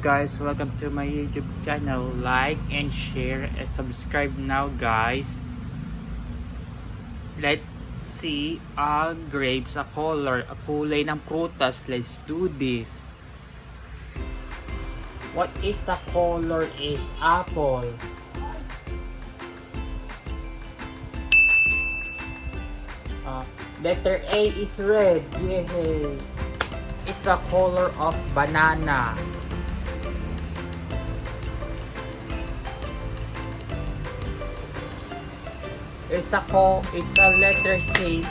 guys, welcome to my YouTube channel. Like and share and subscribe now guys. Let's see grapes, a color, a kulay ng prutas. Let's do this. What is the color is apple? Letter A is red. Yay! Is the color of banana? It's a letter C.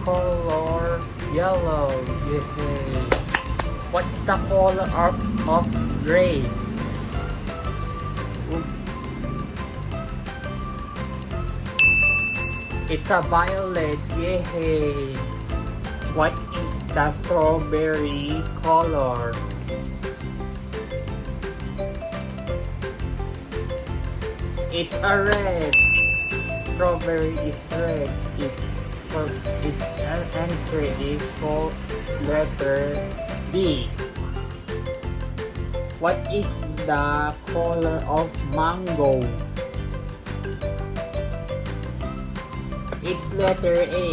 Color yellow. Yay! What is the color of grapes? It's a violet. Yay! What is the strawberry color? It's a red. Strawberry is red. Its answer is called letter B. What is the color of mango? It's letter A.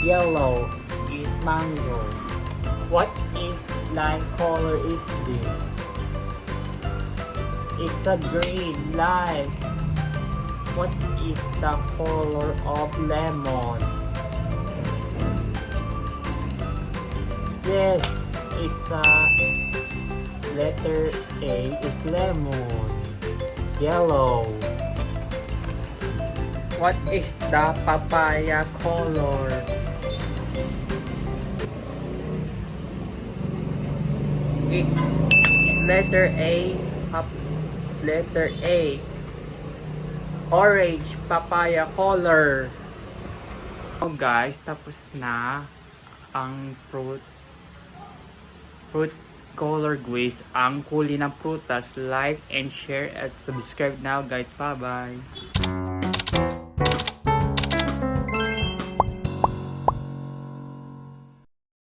Yellow is mango. What is lime color is this? It's a green lime. What is the color of lemon? Yes, it's a letter A is lemon. Yellow. What is the papaya color? It's letter A. Letter A. Orange papaya color. So guys, tapos na ang fruit color quiz, ang kulay ng prutas. Like and share at subscribe now guys. Bye bye.